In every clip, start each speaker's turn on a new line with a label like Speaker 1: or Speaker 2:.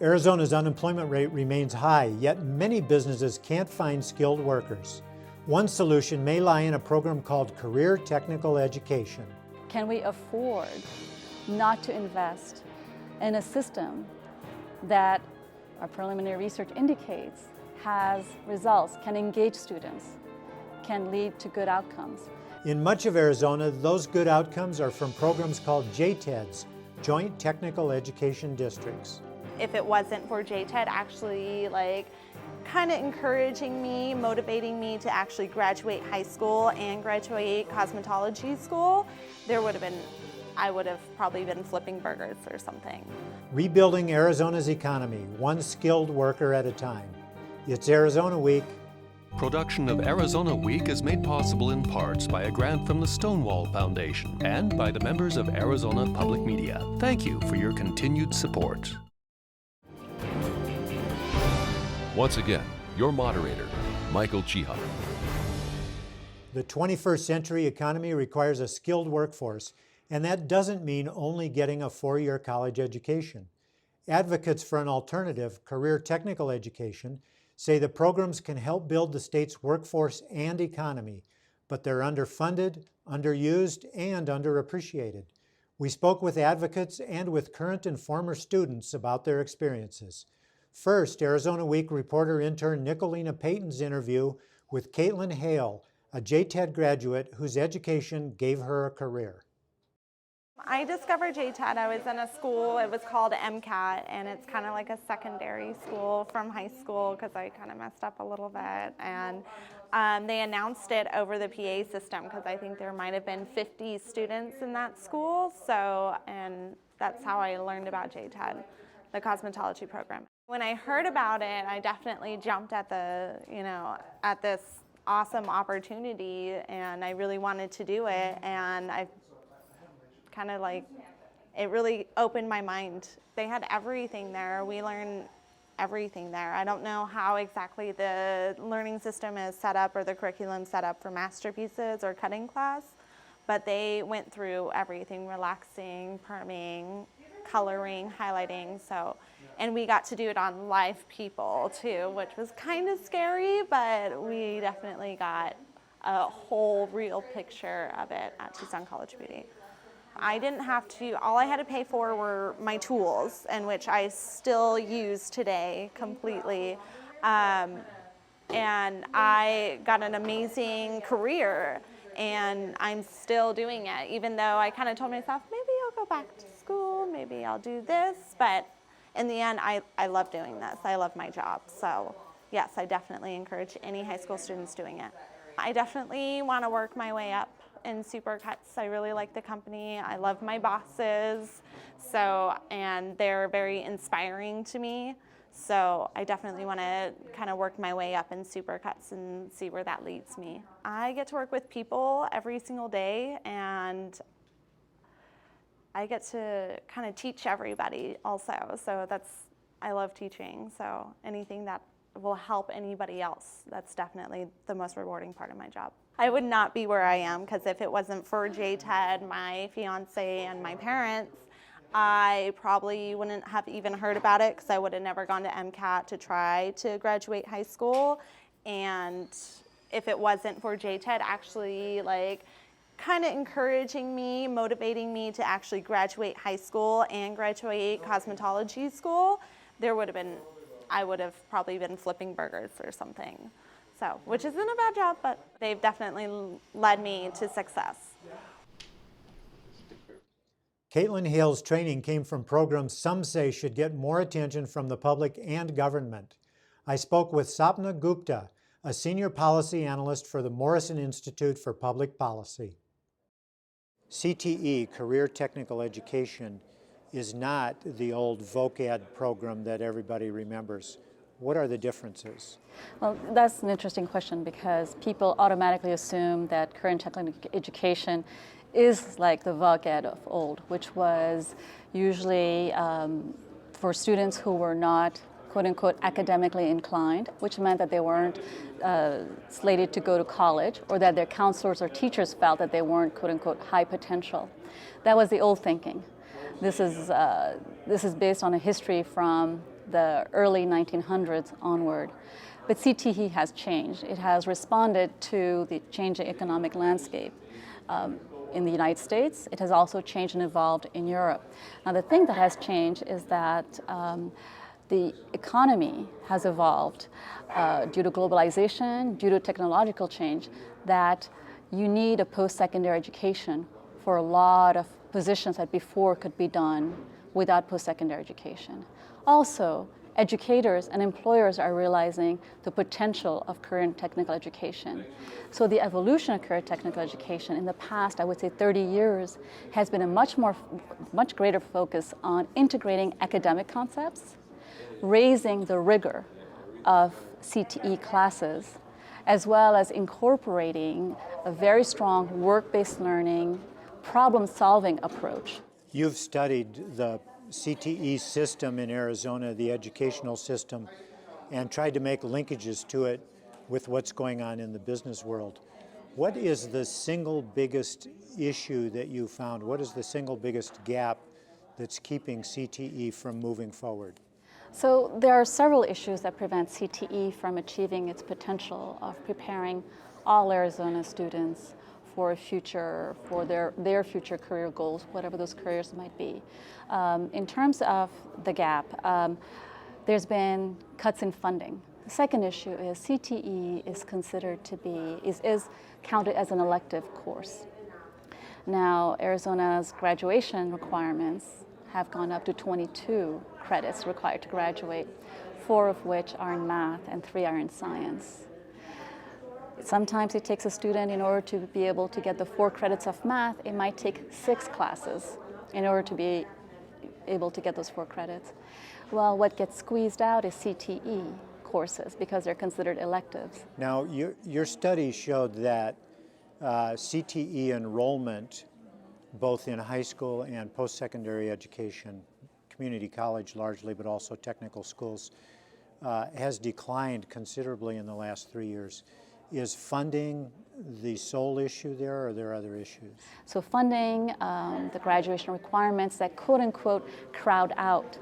Speaker 1: Arizona's unemployment rate remains high, yet many businesses can't find skilled workers. One solution may lie in a program called Career Technical Education.
Speaker 2: Can we afford not to invest in a system that our preliminary research indicates has results, can engage students, can lead to good outcomes?
Speaker 1: In much of Arizona, those good outcomes are from programs called JTEDs, Joint Technical Education Districts.
Speaker 3: If it wasn't for JTED actually kind of encouraging me, motivating me to actually graduate high school and graduate cosmetology school, I would have probably been flipping burgers or something.
Speaker 1: Rebuilding Arizona's economy, one skilled worker at a time. It's Arizona Week.
Speaker 4: Production of Arizona Week is made possible in parts by a grant from the Stonewall Foundation and by the members of Arizona Public Media. Thank you for your continued support.
Speaker 5: Once again, your moderator, Michael Chihak.
Speaker 1: The 21st century economy requires a skilled workforce, and that doesn't mean only getting a four-year college education. Advocates for an alternative, career technical education, say the programs can help build the state's workforce and economy, but they're underfunded, underused, and underappreciated. We spoke with advocates and with current and former students about their experiences. First, Arizona Week reporter intern Nicolina Payton's interview with Caitlin Hale, a JTED graduate whose education gave her a career.
Speaker 3: I discovered JTED. I was in a school, it was called MCAT, and it's kind of like a secondary school from high school because I kind of messed up a little bit. And they announced it over the PA system because I think there might have been 50 students in that school. And that's how I learned about JTED, the cosmetology program. When I heard about it, I definitely jumped at at this awesome opportunity, and I really wanted to do it. And I kind of it really opened my mind. They had everything there. We learned everything there. I don't know how exactly the learning system is set up or the curriculum set up for masterpieces or cutting class, but they went through everything: relaxing, perming, coloring, highlighting. And we got to do it on live people too, which was kind of scary, but we definitely got a whole real picture of it at Tucson College Beauty. I didn't have to, all I had to pay for were my tools, and which I still use today completely. And I got an amazing career, and I'm still doing it, even though I kind of told myself, maybe I'll go back to school, maybe I'll do this, but in the end, I love doing this. I love my job. So yes, I definitely encourage any high school students doing it. I definitely want to work my way up in Supercuts. I really like the company. I love my bosses. And they're very inspiring to me. So I definitely want to kind of work my way up in Supercuts and see where that leads me. I get to work with people every single day, and I get to kind of teach everybody also. So I love teaching. So anything that will help anybody else, that's definitely the most rewarding part of my job. I would not be where I am, because if it wasn't for JTED, my fiance, and my parents, I probably wouldn't have even heard about it, because I would have never gone to MCAT to try to graduate high school. And if it wasn't for JTED actually kind of encouraging me, motivating me to actually graduate high school and graduate cosmetology school, I would have probably been flipping burgers or something. So, which isn't a bad job, but they've definitely led me to success.
Speaker 1: Caitlin Hale's training came from programs some say should get more attention from the public and government. I spoke with Sapna Gupta, a senior policy analyst for the Morrison Institute for Public Policy. CTE, Career Technical Education, is not the old VocEd program that everybody remembers. What are the differences?
Speaker 2: Well, that's an interesting question, because people automatically assume that career and technical education is like the VocEd of old, which was usually for students who were not quote-unquote academically inclined, which meant that they weren't slated to go to college, or that their counselors or teachers felt that they weren't quote-unquote high potential. That was the old thinking. This is based on a history from the early 1900s onward. But CTE has changed. It has responded to the changing economic landscape. In the United States, it has also changed and evolved in Europe. Now, the thing that has changed is that the economy has evolved due to globalization, due to technological change, that you need a post-secondary education for a lot of positions that before could be done without post-secondary education. Also, educators and employers are realizing the potential of career and technical education. So the evolution of career and technical education in the past, I would say 30 years, has been a much greater focus on integrating academic concepts, raising the rigor of CTE classes, as well as incorporating a very strong work-based learning, problem-solving approach.
Speaker 1: You've studied the CTE system in Arizona, the educational system, and tried to make linkages to it with what's going on in the business world. What is the single biggest issue that you found? What is the single biggest gap that's keeping CTE from moving forward?
Speaker 2: So there are several issues that prevent CTE from achieving its potential of preparing all Arizona students for a future, for their future career goals, whatever those careers might be. In terms of the gap, there's been cuts in funding. The second issue is CTE is considered to be, is counted as an elective course. Now, Arizona's graduation requirements have gone up to 22 credits required to graduate, 4 of which are in math and 3 are in science. Sometimes it takes a student, in order to be able to get the 4 credits of math, it might take 6 classes in order to be able to get those 4 credits. Well, what gets squeezed out is CTE courses because they're considered electives.
Speaker 1: Now, your study showed that CTE enrollment, both in high school and post-secondary education, community college largely, but also technical schools, has declined considerably in the last 3 years. Is funding the sole issue there, or are there other issues?
Speaker 2: So funding, the graduation requirements that quote-unquote crowd out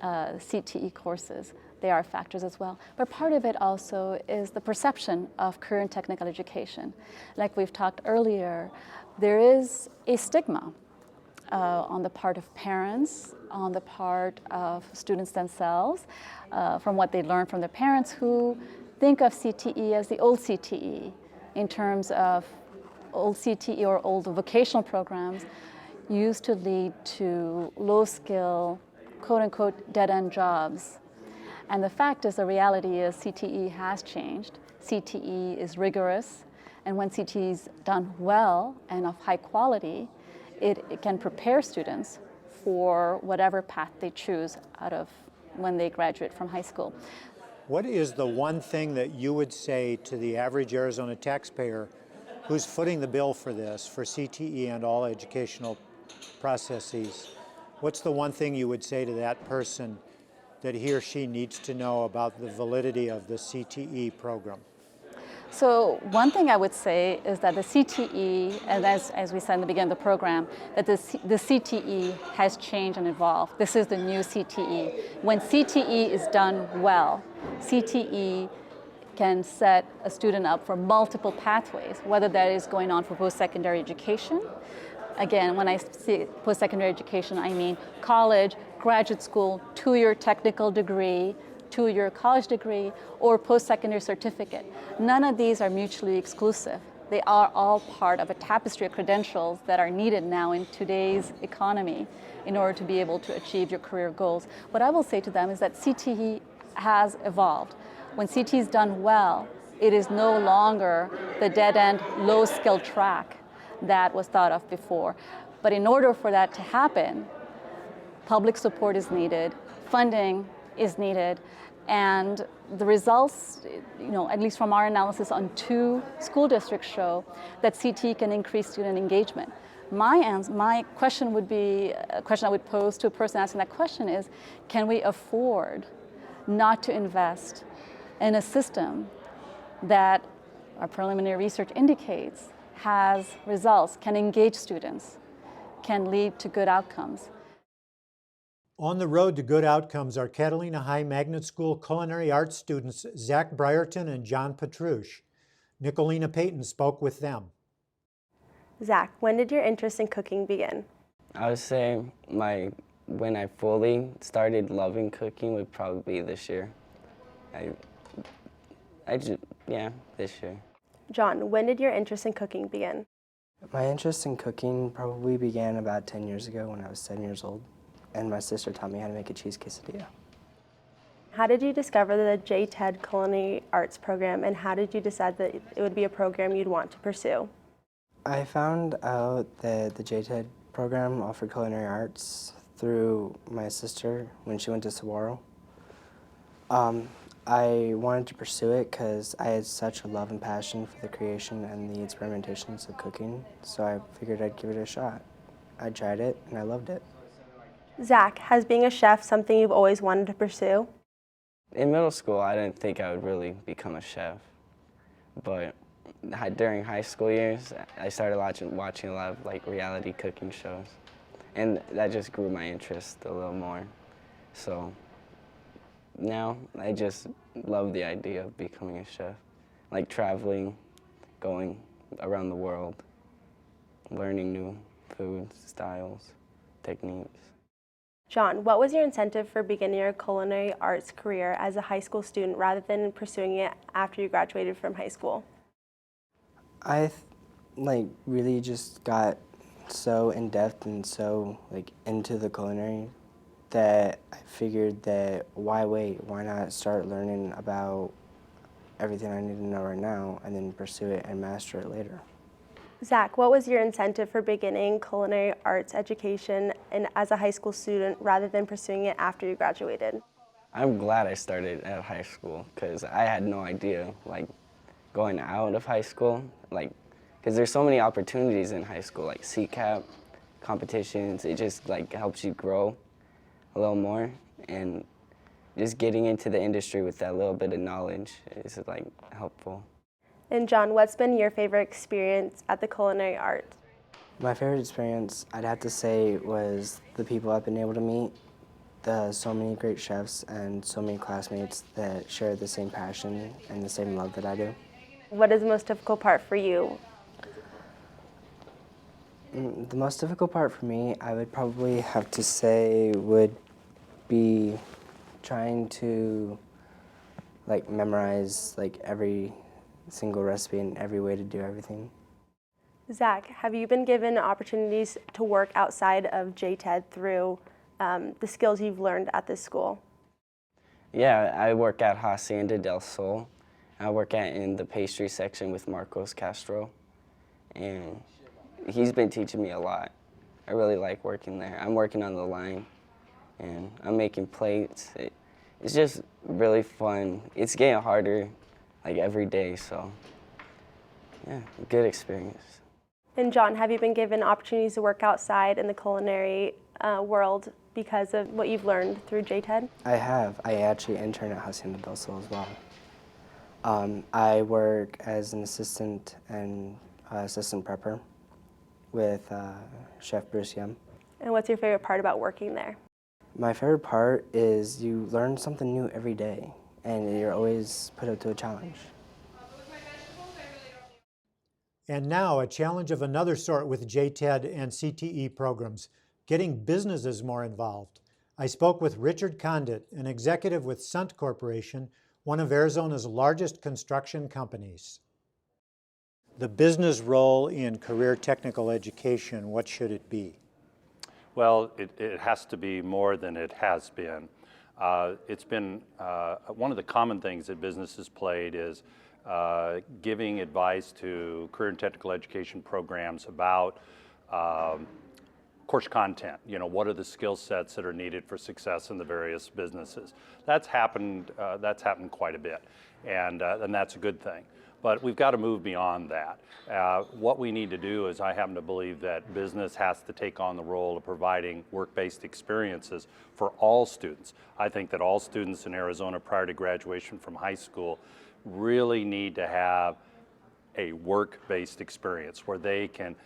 Speaker 2: CTE courses, they are factors as well. But part of it also is the perception of career and technical education. Like we've talked earlier, there is a stigma on the part of parents, on the part of students themselves, from what they learn from their parents, who think of CTE as the old CTE in terms of old CTE or old vocational programs used to lead to low-skill, quote-unquote, dead-end jobs. And the fact is, the reality is CTE has changed. CTE is rigorous, and when CTE is done well and of high quality, it can prepare students for whatever path they choose out of when they graduate from high school.
Speaker 1: What is the one thing that you would say to the average Arizona taxpayer who's footing the bill for this, for CTE and all educational processes? What's the one thing you would say to that person that he or she needs to know about the validity of the CTE program?
Speaker 2: So one thing I would say is that the CTE, and as we said in the beginning of the program, that the CTE has changed and evolved. This is the new CTE. When CTE is done well, CTE can set a student up for multiple pathways, whether that is going on for post-secondary education. Again, when I say post-secondary education, I mean college, graduate school, 2-year technical degree, 2-year college degree, or post-secondary certificate. None of these are mutually exclusive. They are all part of a tapestry of credentials that are needed now in today's economy in order to be able to achieve your career goals. What I will say to them is that CTE has evolved. When CTE is done well, it is no longer the dead-end, low-skill track that was thought of before. But in order for that to happen, public support is needed, funding is needed, and the results, at least from our analysis on 2 school districts, show that CTE can increase student engagement. My question would be, a question I would pose to a person asking that question is, can we afford not to invest in a system that our preliminary research indicates has results, can engage students, can lead to good outcomes?
Speaker 1: On the road to good outcomes are Catalina High Magnet School culinary arts students Zach Brierton and John Petrush. Nicolina Payton spoke with them.
Speaker 6: Zach, when did your interest in cooking begin?
Speaker 7: I would say when I fully started loving cooking would probably be this year. This year.
Speaker 6: John, when did your interest in cooking begin?
Speaker 8: My interest in cooking probably began about 10 years ago when I was 7 years old, and my sister taught me how to make a cheese quesadilla.
Speaker 6: How did you discover the JTED Culinary Arts program, and how did you decide that it would be a program you'd want to pursue?
Speaker 8: I found out that the JTED program offered culinary arts through my sister when she went to Saguaro. I wanted to pursue it because I had such a love and passion for the creation and the experimentations of cooking, so I figured I'd give it a shot. I tried it and I loved it.
Speaker 6: Zach, has being a chef something you've always wanted to pursue?
Speaker 7: In middle school, I didn't think I would really become a chef, but during high school years, I started watching a lot of reality cooking shows, and that just grew my interest a little more. So now I just love the idea of becoming a chef, like traveling, going around the world, learning new foods, styles, techniques.
Speaker 6: John, what was your incentive for beginning your culinary arts career as a high school student rather than pursuing it after you graduated from high school?
Speaker 8: I really just got so in depth and so into the culinary that I figured that why wait? Why not start learning about everything I need to know right now and then pursue it and master it later?
Speaker 6: Zach, what was your incentive for beginning culinary arts education as a high school student rather than pursuing it after you graduated?
Speaker 7: I'm glad I started at high school because I had no idea, going out of high school, because there's so many opportunities in high school, like CCAP, competitions. It just helps you grow a little more, and just getting into the industry with that little bit of knowledge is helpful.
Speaker 6: And John, what's been your favorite experience at the culinary arts?
Speaker 8: My favorite experience, I'd have to say, was the people I've been able to meet, so many great chefs and so many classmates that share the same passion and the same love that I do.
Speaker 6: What is the most difficult part for you?
Speaker 8: The most difficult part for me, I would probably have to say, would be trying to memorize every single recipe and every way to do everything.
Speaker 6: Zach, have you been given opportunities to work outside of JTED through the skills you've learned at this school?
Speaker 7: Yeah, I work at Hacienda del Sol. I work in the pastry section with Marcos Castro, and he's been teaching me a lot. I really like working there. I'm working on the line, and I'm making plates. It's just really fun. It's getting harder every day, so yeah, good experience.
Speaker 6: And John, have you been given opportunities to work outside in the culinary world because of what you've learned through JTED?
Speaker 8: I have. I actually intern at Hacienda del Sol as well. I work as an assistant and assistant prepper with Chef Bruce Yum.
Speaker 6: And what's your favorite part about working there?
Speaker 8: My favorite part is you learn something new every day, and you're always put up to a challenge.
Speaker 1: And now a challenge of another sort with JTED and CTE programs, getting businesses more involved. I spoke with Richard Condit, an executive with Sunt Corporation, one of Arizona's largest construction companies. The business role in career technical education, what should it be?
Speaker 9: Well, it has to be more than it has been. It's been one of the common things that businesses played is giving advice to career and technical education programs about course content. What are the skill sets that are needed for success in the various businesses? That's happened quite a bit, and that's a good thing. But we've got to move beyond that. What we need to do is, I happen to believe that business has to take on the role of providing work-based experiences for all students. I think that all students in Arizona prior to graduation from high school really need to have a work-based experience where they can,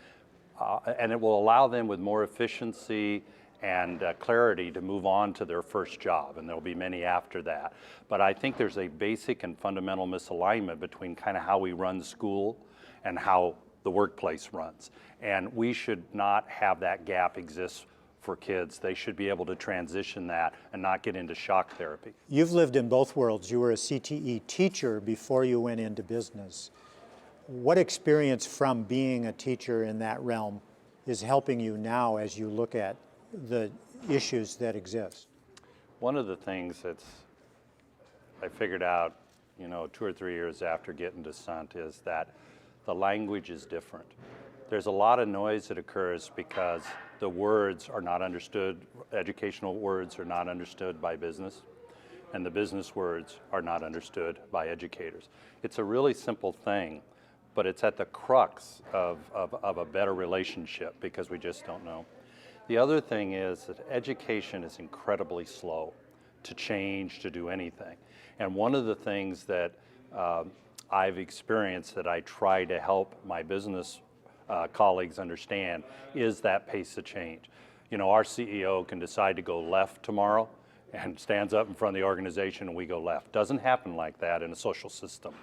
Speaker 9: and it will allow them with more efficiency and clarity to move on to their first job, and there'll be many after that. But I think there's a basic and fundamental misalignment between kind of how we run school and how the workplace runs. And we should not have that gap exist for kids. They should be able to transition that and not get into shock therapy.
Speaker 1: You've lived in both worlds. You were a CTE teacher before you went into business. What experience from being a teacher in that realm is helping you now as you look at the issues that exist?
Speaker 9: One of the things I figured out, 2 or 3 years after getting to SUNT is that the language is different. There's a lot of noise that occurs because the words are not understood, educational words are not understood by business, and the business words are not understood by educators. It's a really simple thing, but it's at the crux of a better relationship because we just don't know. The other thing is that education is incredibly slow to change, to do anything. And one of the things that I've experienced that I try to help my business colleagues understand is that pace of change. Our CEO can decide to go left tomorrow and stands up in front of the organization and we go left. Doesn't happen like that in a social system.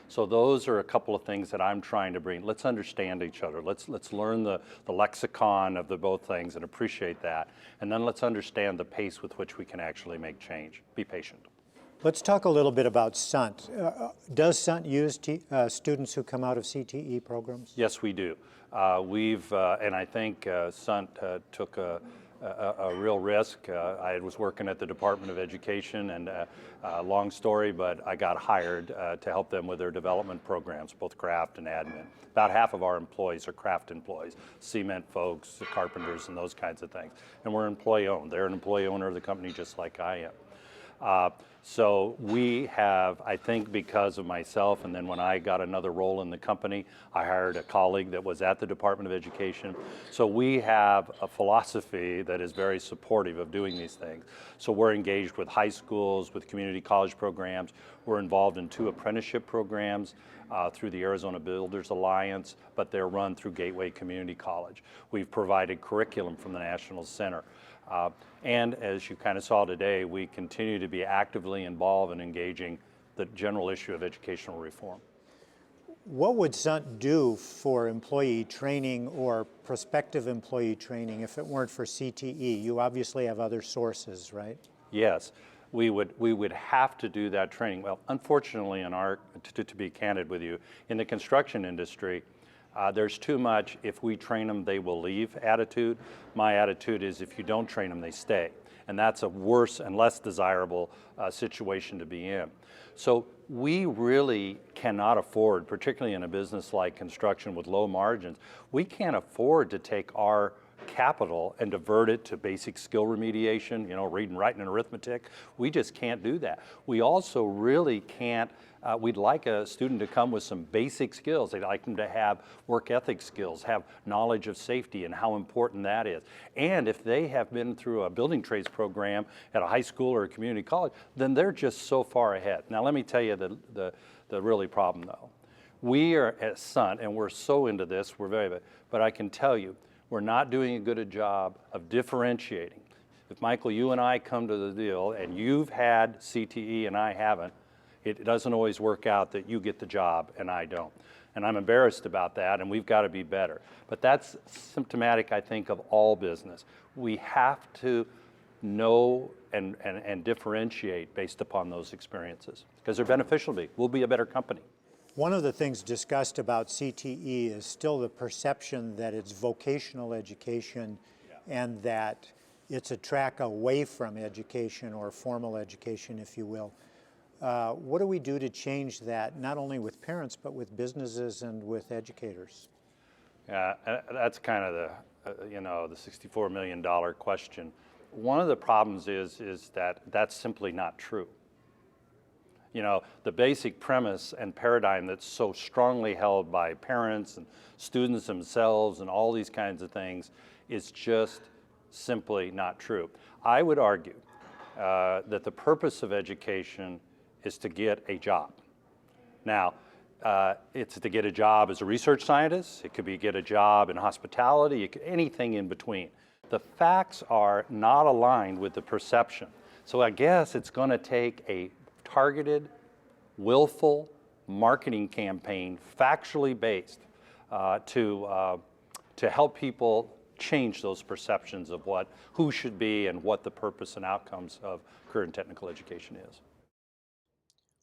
Speaker 9: So those are a couple of things that I'm trying to bring. Let's understand each other. Let's learn the lexicon of the both things and appreciate that. And then let's understand the pace with which we can actually make change. Be patient.
Speaker 1: Let's talk a little bit about SUNT. Does SUNT use students who come out of CTE programs?
Speaker 9: Yes, we do. And I think SUNT took a real risk. I was working at the Department of Education, and long story, but I got hired to help them with their development programs, both craft and admin. About half of our employees are craft employees, cement folks, carpenters, and those kinds of things. And we're employee owned. They're an employee owner of the company just like I am. So we have, I think because of myself, and then when I got another role in the company, I hired a colleague that was at the Department of Education. So we have a philosophy that is very supportive of doing these things. So we're engaged with high schools, with community college programs. We're involved in 2 apprenticeship programs through the Arizona Builders Alliance, but they're run through Gateway Community College. We've provided curriculum from the National Center. And as you kind of saw today, we continue to be actively involved in engaging the general issue of educational reform.
Speaker 1: What would SUNT do for employee training or prospective employee training if it weren't for CTE? You obviously have other sources, right?
Speaker 9: Yes, we would have to do that training. Well, unfortunately, to be candid with you, in the construction industry, there's too much if we train them, they will leave attitude. My attitude is if you don't train them, they stay. And that's a worse and less desirable situation to be in. So we really cannot afford, particularly in a business like construction with low margins, we can't afford to take our capital and divert it to basic skill remediation, reading, writing, and arithmetic. We just can't do that. We also really can't, we'd like a student to come with some basic skills. They'd like them to have work ethic skills, have knowledge of safety and how important that is. And if they have been through a building trades program at a high school or a community college, then they're just so far ahead. Now let me tell you the really problem though. We are at SUNT, and we're so into this, but I can tell you, we're not doing a good job of differentiating. If Michael, you and I come to the deal and you've had CTE and I haven't, it doesn't always work out that you get the job and I don't. And I'm embarrassed about that, and we've got to be better. But that's symptomatic, I think, of all business. We have to know and differentiate based upon those experiences because they're beneficial to me. We'll be a better company.
Speaker 1: One of the things discussed about CTE is still the perception that it's vocational education and that it's a track away from education or formal education, if you will. What do we do to change that, not only with parents, but with businesses and with educators?
Speaker 9: Yeah, that's kind of the $64 million question. One of the problems is that that's simply not true. The basic premise and paradigm that's so strongly held by parents and students themselves and all these kinds of things is just simply not true. I would argue that the purpose of education is to get a job. Now, it's to get a job as a research scientist. It could be get a job in hospitality, anything in between. The facts are not aligned with the perception. So I guess it's going to take a targeted, willful marketing campaign, factually based, to help people change those perceptions of who should be and what the purpose and outcomes of career and technical education is.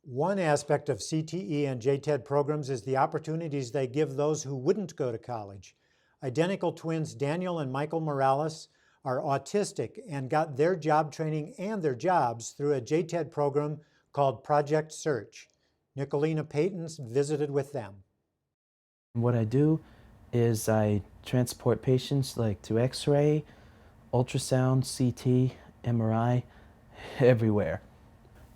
Speaker 1: One aspect of CTE and JTED programs is the opportunities they give those who wouldn't go to college. Identical twins Daniel and Michael Morales are autistic and got their job training and their jobs through a JTED program called Project Search. Nicolina Paytons visited with them.
Speaker 10: What I do is I transport patients like to X-ray, ultrasound, CT, MRI, everywhere.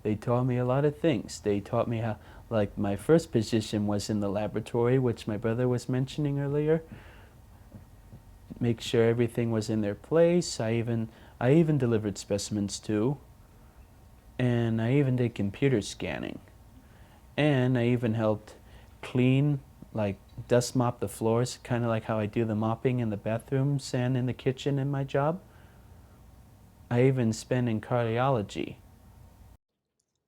Speaker 10: They taught me a lot of things. They taught me how, like my first position was in the laboratory, which my brother was mentioning earlier. Make sure everything was in their place. I even delivered specimens too. And I even did computer scanning. And I even helped clean, like dust mop the floors, kind of like how I do the mopping in the bathrooms and in the kitchen in my job. I even spent in cardiology.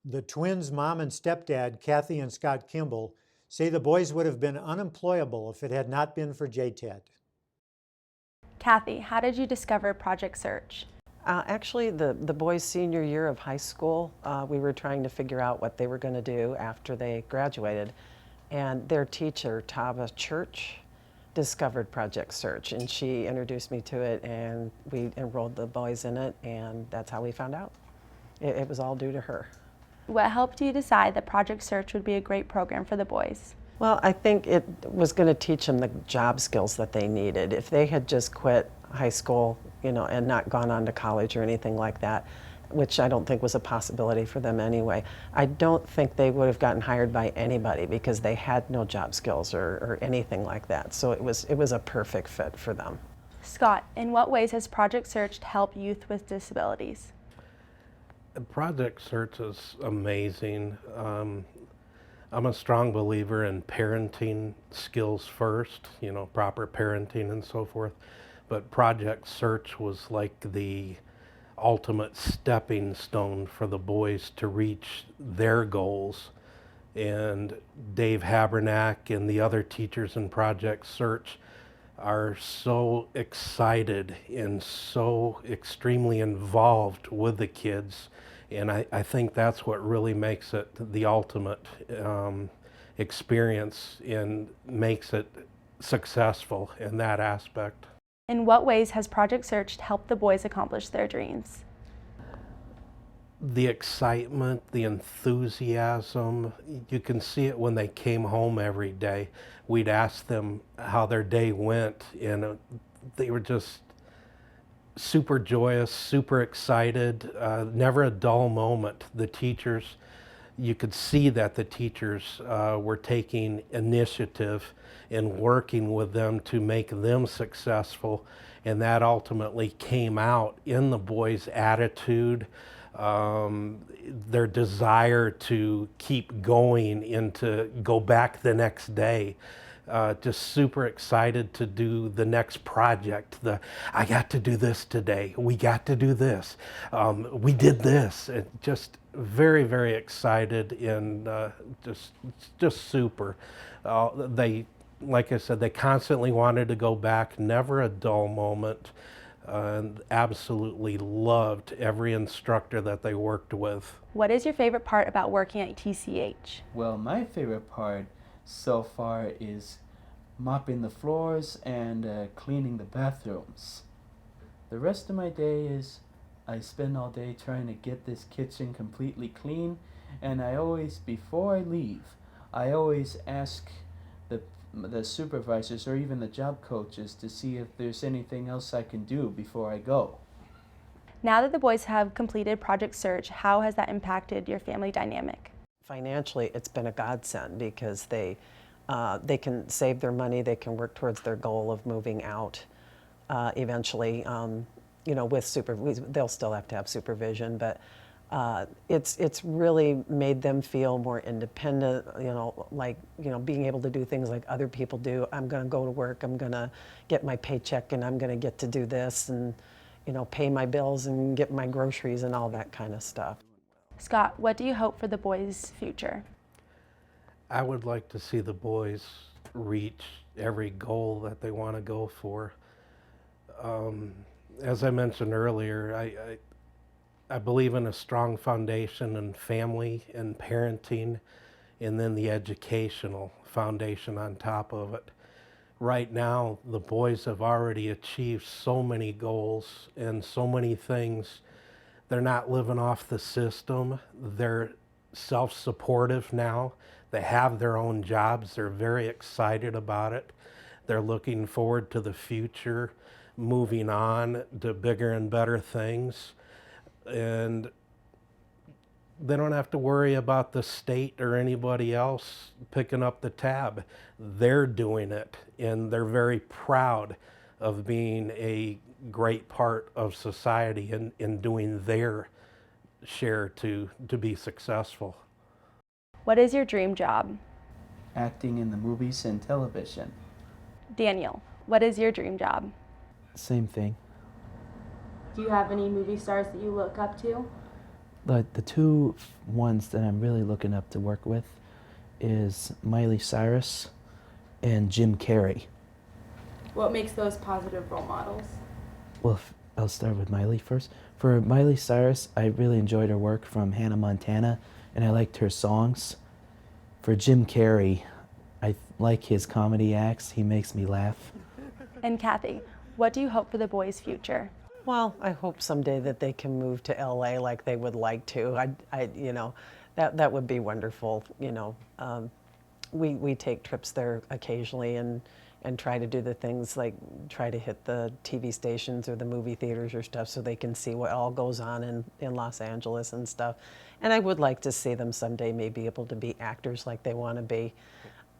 Speaker 1: The twins' mom and stepdad, Kathy and Scott Kimball, say the boys would have been unemployable if it had not been for JTED.
Speaker 6: Kathy, how did you discover Project Search?
Speaker 11: Actually, the boys' senior year of high school, we were trying to figure out what they were going to do after they graduated. And their teacher, Tava Church, discovered Project Search, and she introduced me to it, and we enrolled the boys in it, and that's how we found out. It was all due to her.
Speaker 6: What helped you decide that Project Search would be a great program for the boys?
Speaker 11: Well, I think it was going to teach them the job skills that they needed. If they had just quit high school, and not gone on to college or anything like that, which I don't think was a possibility for them anyway, I don't think they would have gotten hired by anybody because they had no job skills or anything like that. So it was a perfect fit for them.
Speaker 6: Scott, in what ways has Project Search helped youth with disabilities?
Speaker 12: Project Search is amazing. I'm a strong believer in parenting skills first, proper parenting and so forth. But Project Search was like the ultimate stepping stone for the boys to reach their goals. And Dave Habernack and the other teachers in Project Search are so excited and so extremely involved with the kids. And I think that's what really makes it the ultimate experience and makes it successful in that aspect.
Speaker 6: In what ways has Project Search helped the boys accomplish their dreams?
Speaker 12: The excitement, the enthusiasm, you can see it when they came home every day. We'd ask them how their day went, and they were just super joyous, super excited, never a dull moment. The teachers, you could see that the teachers were taking initiative and working with them to make them successful, and that ultimately came out in the boys' attitude, their desire to keep going and to go back the next day. Just super excited to do the next project. I got to do this today. We got to do this. We did this. Just very, very excited and just super. Like I said, they constantly wanted to go back. Never a dull moment. Absolutely loved every instructor that they worked with.
Speaker 6: What is your favorite part about working at TCH?
Speaker 10: Well, my favorite part so far is mopping the floors and cleaning the bathrooms. The rest of my day is I spend all day trying to get this kitchen completely clean, and I always, before I leave, I always ask the supervisors or even the job coaches to see if there's anything else I can do before I go.
Speaker 6: Now that the boys have completed Project Search, how has that impacted your family dynamic?
Speaker 11: Financially, it's been a godsend because they can save their money, they can work towards their goal of moving out eventually. With they'll still have to have supervision, but it's really made them feel more independent, being able to do things like other people do. I'm going to go to work, I'm going to get my paycheck, and I'm going to get to do this. And pay my bills and get my groceries and all that kind of stuff.
Speaker 6: Scott, what do you hope for the boys' future?
Speaker 12: I would like to see the boys reach every goal that they want to go for. As I mentioned earlier, I believe in a strong foundation in family and parenting, and then the educational foundation on top of it. Right now, the boys have already achieved so many goals and so many things. They're not living off the system. They're self-supportive now. They have their own jobs. They're very excited about it. They're looking forward to the future, moving on to bigger and better things. And they don't have to worry about the state or anybody else picking up the tab. They're doing it, and they're very proud of being a great part of society and in doing their share to be successful.
Speaker 6: What is your dream job?
Speaker 10: Acting in the movies and television.
Speaker 6: Daniel, what is your dream job?
Speaker 10: Same thing.
Speaker 6: Do you have any movie stars that you look up to?
Speaker 10: The two ones that I'm really looking up to work with is Miley Cyrus and Jim Carrey.
Speaker 6: What makes those positive role models?
Speaker 10: Well, I'll start with Miley first. For Miley Cyrus, I really enjoyed her work from Hannah Montana, and I liked her songs. For Jim Carrey, I like his comedy acts. He makes me laugh.
Speaker 6: And Kathy, what do you hope for the boys' future?
Speaker 11: Well, I hope someday that they can move to LA like they would like to. That would be wonderful. We take trips there occasionally and try to do the things like try to hit the TV stations or the movie theaters or stuff so they can see what all goes on in Los Angeles and stuff. And I would like to see them someday maybe able to be actors like they want to be.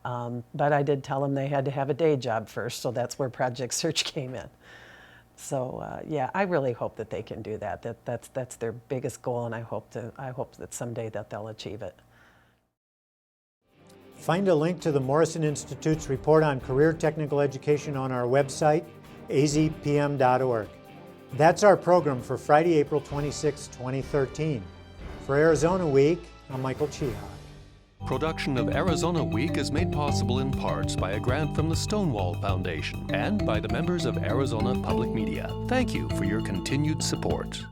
Speaker 11: But I did tell them they had to have a day job first, so that's where Project Search came in. So yeah, I really hope that they can do that. That's their biggest goal, and I hope that someday that they'll achieve it.
Speaker 1: Find a link to the Morrison Institute's report on career technical education on our website, azpm.org. That's our program for Friday, April 26, 2013. For Arizona Week, I'm Michael Chihak.
Speaker 4: Production of Arizona Week is made possible in parts by a grant from the Stonewall Foundation and by the members of Arizona Public Media. Thank you for your continued support.